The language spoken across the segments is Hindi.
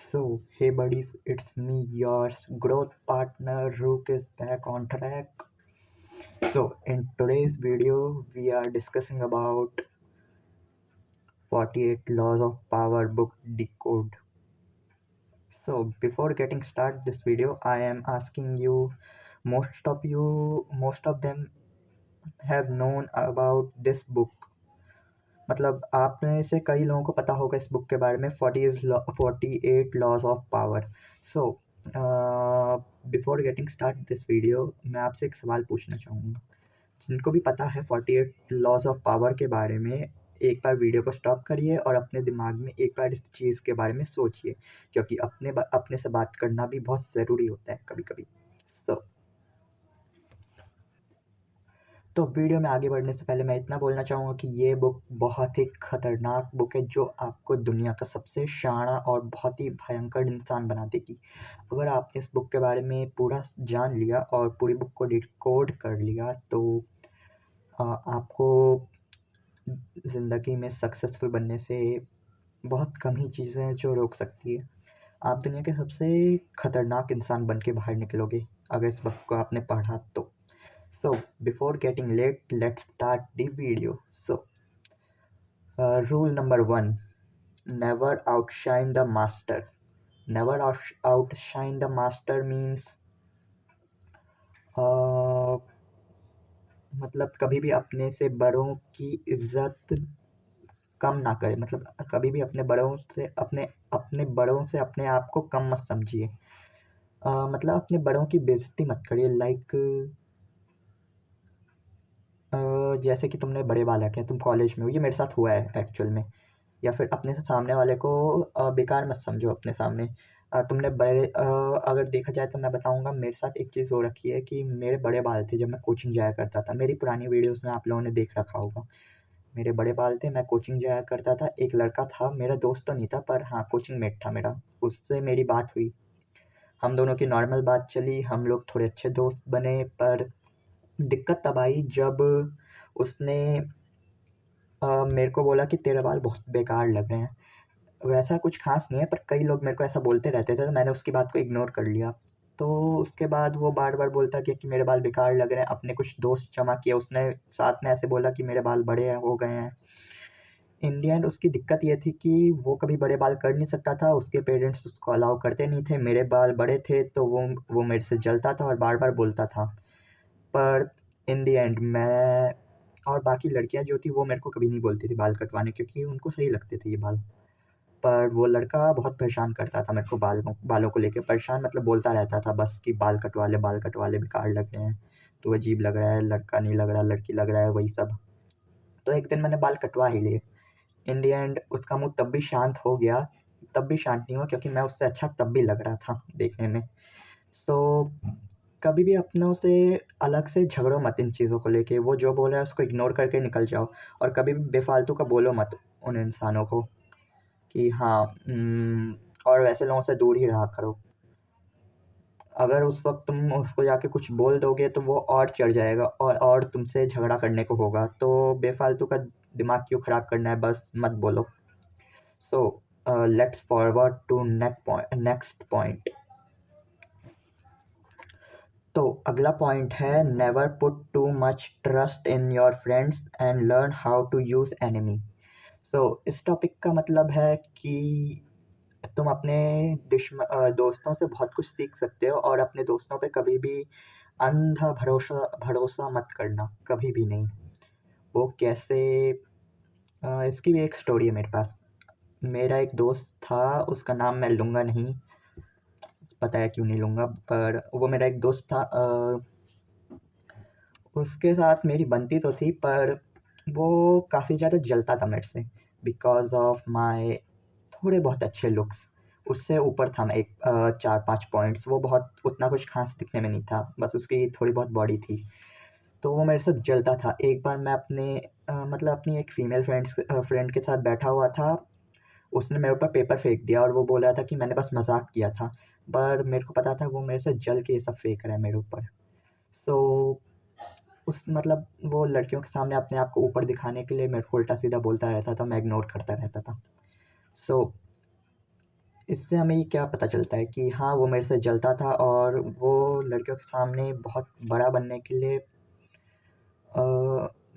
So, hey buddies, it's me, your growth partner Rook is back on track. So, in today's video, we are discussing about 48 Laws of Power book decode. So, before getting started this video, I am asking you, most of them have known about this book. मतलब आप में से कई लोगों को पता होगा इस बुक के बारे में 48 laws of power. So before getting start this video मैं आपसे एक सवाल पूछना चाहूँगा। जिनको भी पता है 48 लॉज ऑफ पावर के बारे में, एक बार वीडियो को स्टॉप करिए और अपने दिमाग में एक बार इस चीज़ के बारे में सोचिए, क्योंकि अपने से बात करना भी बहुत ज़रूरी होता है कभी कभी। तो वीडियो में आगे बढ़ने से पहले मैं इतना बोलना चाहूँगा कि ये बुक बहुत ही खतरनाक बुक है, जो आपको दुनिया का सबसे शाना और बहुत ही भयंकर इंसान बना देगी। अगर आपने इस बुक के बारे में पूरा जान लिया और पूरी बुक को डिकोड कर लिया, तो आपको ज़िंदगी में सक्सेसफुल बनने से बहुत कम ही चीज़ें हैं जो रोक सकती है। आप दुनिया के सबसे खतरनाक इंसान बन के बाहर निकलोगे अगर इस बुक को आपने पढ़ा तो। So, before getting late, let's start the video. So, rule number 1, never outshine the master. Never outshine the master means मतलब कभी भी अपने से बड़ों की इज्जत कम ना करें। मतलब कभी भी अपने बड़ों से अपने आप को कम मत समझिए। मतलब अपने बड़ों की बेइज्जती मत करिए। लाइक जैसे कि तुमने बड़े बालक हैं, तुम कॉलेज में हो, ये मेरे साथ हुआ है एक्चुअल में। या फिर अपने से सामने वाले को बेकार मत समझो अपने सामने। तुमने अगर देखा जाए तो मैं बताऊंगा, मेरे साथ एक चीज़ हो रखी है कि मेरे बड़े बाल थे जब मैं कोचिंग जाया करता था। मेरी पुरानी वीडियोस में आप लोगों ने देख रखा होगा, मेरे बड़े बाल थे, मैं कोचिंग जाया करता था। एक लड़का था, मेरा दोस्त तो नहीं था पर हाँ कोचिंग मेट था मेरा, उससे मेरी बात हुई। हम दोनों की नॉर्मल बात चली, हम लोग थोड़े अच्छे दोस्त बने। पर दिक्कत तब आई जब उसने मेरे को बोला कि तेरे बाल बहुत बेकार लग रहे हैं। वैसा कुछ खास नहीं है, पर कई लोग मेरे को ऐसा बोलते रहते थे, तो मैंने उसकी बात को इग्नोर कर लिया। तो उसके बाद वो बार बार बोलता गया कि मेरे बाल बेकार लग रहे हैं। अपने कुछ दोस्त जमा किए, उसने साथ में ऐसे बोला कि मेरे बाल बड़े हो गए हैं। इन द एंड उसकी दिक्कत ये थी कि वो कभी बड़े बाल कर नहीं सकता था, उसके पेरेंट्स उसको अलाउ करते नहीं थे। मेरे बाल बड़े थे तो वो मेरे से जलता था और बार बार बोलता था। पर इन द एंड मैं और बाकी लड़कियां जो थी वो मेरे को कभी नहीं बोलती थी बाल कटवाने, क्योंकि उनको सही लगते थे ये बाल। पर वो लड़का बहुत परेशान करता था मेरे को, बालों को लेके परेशान, मतलब बोलता रहता था बस कि बाल कटवा ले, बाल कटवा ले, बेकार लग रहे हैं, तो अजीब लग रहा है, लड़का नहीं लग रहा, लड़की लग रहा है, वही सब। तो एक दिन मैंने बाल कटवा ही लिए। इन द एंड उसका मुँह तब भी शांत हो गया, तब भी शांत नहीं हुआ, क्योंकि मैं उससे अच्छा तब भी लग रहा था देखने में। तो कभी भी अपनों से अलग से झगड़ो मत इन चीज़ों को लेके। वो जो बोल रहा है उसको इग्नोर करके निकल जाओ, और कभी भी बेफालतू का बोलो मत उन इंसानों को कि हाँ। और वैसे लोगों से दूर ही रहा करो। अगर उस वक्त तुम उसको जाके कुछ बोल दोगे तो वो और चढ़ जाएगा और तुमसे झगड़ा करने को होगा। तो बेफालतू का दिमाग क्यों ख़राब करना है, बस मत बोलो। So let's forward to next point. तो अगला पॉइंट है, never put too much trust in your friends and learn how to use enemy. So इस टॉपिक का मतलब है कि तुम अपने दोस्तों से बहुत कुछ सीख सकते हो, और अपने दोस्तों पे कभी भी अंधा भरोसा भरोसा मत करना, कभी भी नहीं। वो कैसे, इसकी भी एक स्टोरी है मेरे पास। मेरा एक दोस्त था, उसका नाम मैं लूँगा नहीं, पता है क्यों नहीं लूँगा, पर वो मेरा एक दोस्त था। उसके साथ मेरी बनती तो थी, पर वो काफ़ी ज़्यादा जलता था मेरे से बिकॉज़ ऑफ माय थोड़े बहुत अच्छे लुक्स। उससे ऊपर था मैं एक 4-5 पॉइंट्स। वो बहुत उतना कुछ ख़ास दिखने में नहीं था, बस उसकी थोड़ी बहुत बॉडी थी। तो वो मेरे साथ जलता था। एक बार मैं मतलब अपनी एक फ़ीमेल फ्रेंड के साथ बैठा हुआ था। उसने मेरे ऊपर पेपर फेंक दिया और वो बोल रहा था कि मैंने बस मज़ाक किया था। पर मेरे को पता था वो मेरे से जल के ये सब फेंक रहा है मेरे ऊपर। सो उस मतलब वो लड़कियों के सामने अपने आप को ऊपर दिखाने के लिए मेरे को उल्टा-सीधा बोलता रहता था, मैं इग्नोर करता रहता था। सो इससे हमें ये क्या पता चलता है कि हाँ, वो मेरे से जलता था और वो लड़कियों के सामने बहुत बड़ा बनने के लिए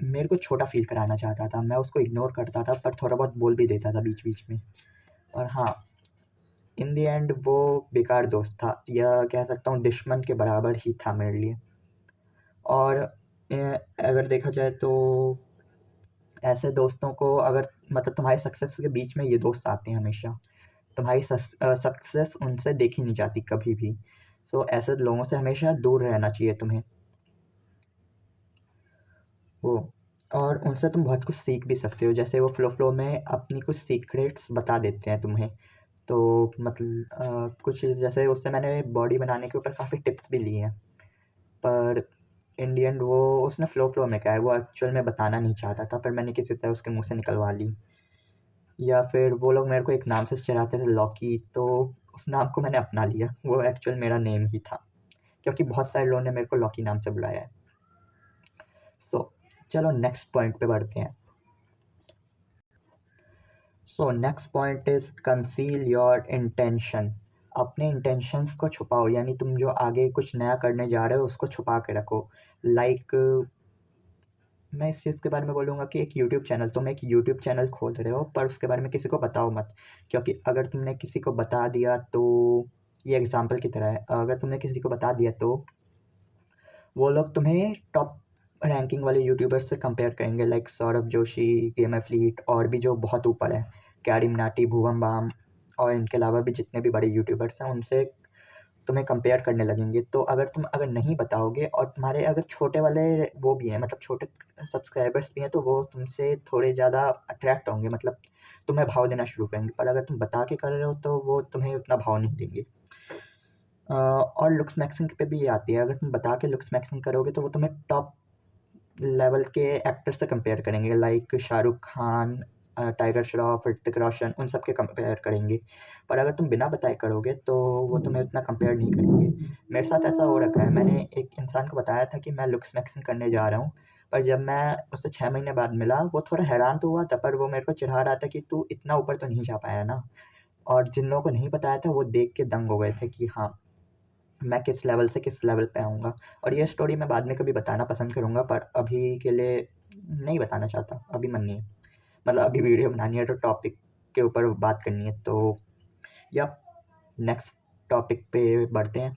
मेरे को छोटा फ़ील कराना चाहता था। मैं उसको इग्नोर करता था पर थोड़ा बहुत बोल भी देता था बीच-बीच में। और हाँ, इन द एंड वो बेकार दोस्त था या कह सकता हूँ दुश्मन के बराबर ही था मेरे लिए। और अगर देखा जाए तो ऐसे दोस्तों को अगर मतलब तुम्हारे सक्सेस के बीच में ये दोस्त आते हैं हमेशा। तुम्हारी सक्सेस उनसे देखी नहीं जाती कभी भी। सो ऐसे लोगों से हमेशा दूर रहना चाहिए तुम्हें। वो और उनसे तुम बहुत कुछ सीख भी सकते हो, जैसे वो फ़्लो में अपनी कुछ सीक्रेट्स बता देते हैं तुम्हें। तो मतलब कुछ जैसे उससे मैंने बॉडी बनाने के ऊपर काफ़ी टिप्स भी लिए हैं। पर इन द एंड वो उसने फ़्लो में कहा है, वो एक्चुअल में बताना नहीं चाहता था, पर मैंने किसी तरह उसके मुँह से निकलवा ली। या फिर वो लोग मेरे को एक नाम से चिढ़ाते थे, लॉकी, तो उस नाम को मैंने अपना लिया। वो एक्चुअल मेरा नेम ही था, क्योंकि बहुत सारे लोगों ने मेरे को लॉकी नाम से बुलाया है। सो चलो नेक्स्ट पॉइंट पे बढ़ते हैं। So next point is conceal your intention. अपने इंटेंशंस को छुपाओ, यानी तुम जो आगे कुछ नया करने जा रहे हो उसको छुपा के रखो। लाइक मैं इस चीज़ के बारे में बोलूँगा कि एक यूट्यूब चैनल, तुम एक यूट्यूब चैनल खोल रहे हो पर उसके बारे में किसी को बताओ मत, क्योंकि अगर तुमने किसी को बता दिया तो ये एग्ज़ाम्पल की तरह है, अगर तुमने किसी को बता दिया तो वो लोग तुम्हें टॉप रैंकिंग वाले यूट्यूबर्स से कंपेयर करेंगे, like Saurabh Joshi, game athlete और भी जो बहुत ऊपर हैं, कैरी मिनाटी, भुवन बाम और इनके अलावा भी जितने भी बड़े यूट्यूबर्स हैं उनसे तुम्हें कंपेयर करने लगेंगे। तो अगर नहीं बताओगे और तुम्हारे अगर छोटे वाले वो भी हैं, मतलब छोटे सब्सक्राइबर्स भी हैं, तो वो तुमसे थोड़े ज़्यादा अट्रैक्ट होंगे, मतलब तुम्हें भाव देना शुरू करेंगे। पर अगर तुम बता के कर रहे हो तो वो तुम्हें उतना भाव नहीं देंगे। और लुक्स मैक्सिंग पे भी ये आती है, अगर तुम बता के लुक्स मैक्सिंग करोगे तो वो तुम्हें टॉप लेवल के एक्टर से कंपेयर करेंगे, लाइक शाहरुख खान, टाइगर श्रॉफ, ऋतिक रोशन, उन सब के कंपेयर करेंगे। पर अगर तुम बिना बताए करोगे तो वो तुम्हें उतना कंपेयर नहीं करेंगे। मेरे साथ ऐसा हो रखा है, मैंने एक इंसान को बताया था कि मैं लुक्स मैक्सिंग करने जा रहा हूँ, पर जब मैं उससे 6 महीने बाद मिला, वो थोड़ा हैरान तो हुआ था, पर वो मेरे को चिढ़ा रहा था कि तू इतना ऊपर तो नहीं जा पाया ना। और जिन लोगों को नहीं बताया था वो देख के दंग हो गए थे कि हाँ, मैं किस लेवल से किस लेवल पे आऊँगा। और ये स्टोरी मैं बाद में कभी बताना पसंद करूँगा, पर अभी के लिए नहीं बताना चाहता, अभी मन नहीं है। मतलब अभी वीडियो बनानी है तो टॉपिक के ऊपर बात करनी है, तो या नेक्स्ट टॉपिक पे बढ़ते हैं।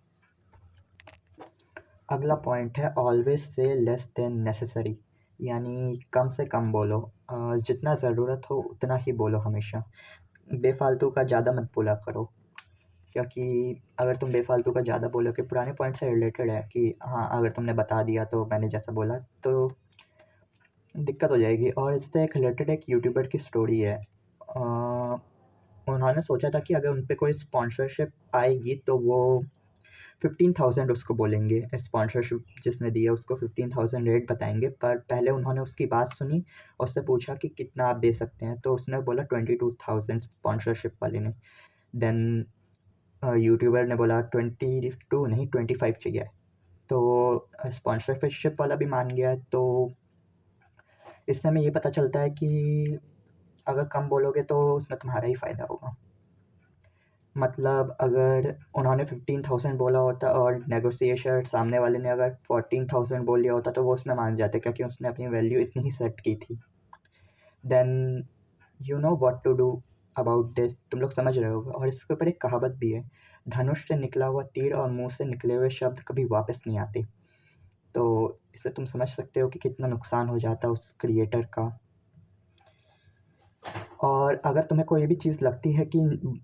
अगला पॉइंट है always say less than necessary, यानी कम से कम बोलो। जितना ज़रूरत हो उतना ही बोलो हमेशा। बेफ़ालतू का ज़्यादा मत बोला करो, क्योंकि अगर तुम बेफ़ालतू का ज़्यादा बोलोगे, पुराने पॉइंट से रिलेटेड है कि हाँ, अगर तुमने बता दिया तो मैंने जैसा बोला तो दिक्कत हो जाएगी। और इससे एक रिलेटेड एक यूट्यूबर की स्टोरी है। उन्होंने सोचा था कि अगर उन पे कोई स्पॉन्सरशिप आएगी तो वो 15,000 उसको बोलेंगे, स्पॉन्सरशिप जिसने दी है उसको 15,000 रेट बताएँगे। पर पहले उन्होंने उसकी बात सुनी और उससे पूछा कि कितना आप दे सकते हैं, तो उसने बोला 22,000 स्पॉन्सरशिप वाले ने। देन यूट्यूबर ने बोला 22 नहीं 25 चाहिए, तो स्पॉन्सरशिप वाला भी मान गया। तो इससे हमें ये पता चलता है कि अगर कम बोलोगे तो उसमें तुम्हारा ही फ़ायदा होगा। मतलब अगर उन्होंने 15,000 बोला होता और नेगोशिएशन सामने वाले ने अगर 14,000 बोल दिया होता तो वो उसमें मान जाते, क्योंकि उसने अपनी वैल्यू इतनी ही सेट की थी। Then you know what to do about this, तुम लोग समझ रहे होगे। और इसके ऊपर एक कहावत भी है, धनुष से निकला हुआ तीर और मुँह से निकले हुए शब्द कभी वापस नहीं आते। तो इससे तुम समझ सकते हो कि कितना नुकसान हो जाता है उस क्रिएटर का। और अगर तुम्हें कोई भी चीज़ लगती है कि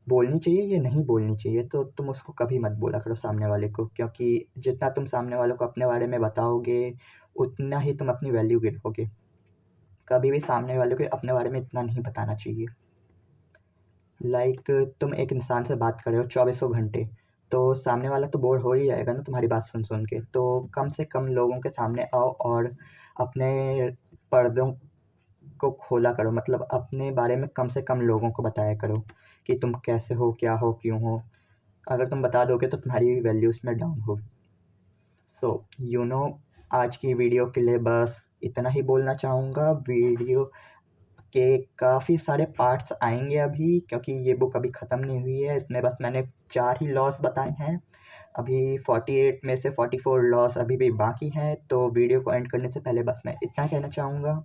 बोलनी चाहिए या नहीं बोलनी चाहिए, तो तुम उसको कभी मत बोला करो सामने वाले को, क्योंकि जितना तुम सामने वालों को अपने बारे में बताओगे, उतना ही तुम अपनी वैल्यू गिराओगे। कभी भी सामने वाले को अपने बारे में इतना नहीं बताना चाहिए। लाइक तुम एक इंसान से बात कर रहे हो चौबीसों घंटे, तो सामने वाला तो बोर हो ही जाएगा ना तुम्हारी बात सुन के। तो कम से कम लोगों के सामने आओ और अपने पर्दों को खोला करो, मतलब अपने बारे में कम से कम लोगों को बताया करो कि तुम कैसे हो, क्या हो, क्यों हो। अगर तुम बता दोगे तो तुम्हारी वैल्यू उसमें डाउन होगी। सो यू नो आज की वीडियो के लिए बस इतना ही बोलना चाहूँगा। वीडियो के काफ़ी सारे पार्ट्स आएंगे अभी, क्योंकि ये बुक अभी ख़त्म नहीं हुई है। इसमें बस मैंने 4 ही लॉस बताए हैं। अभी 48 में से 44 लॉस अभी भी बाकी हैं। तो वीडियो को एंड करने से पहले बस मैं इतना कहना चाहूँगा,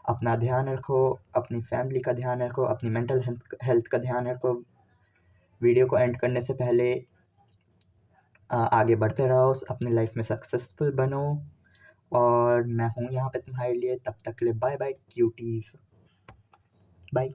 अपना ध्यान रखो, अपनी फैमिली का ध्यान रखो, अपनी मेंटल हेल्थ का ध्यान रखो। वीडियो को एंड करने से पहले आगे बढ़ते रहो, अपनी लाइफ में सक्सेसफुल बनो, और मैं हूँ यहाँ पे तुम्हारे लिए। तब तक के लिए बाय बाय क्यूटीज़, बाय।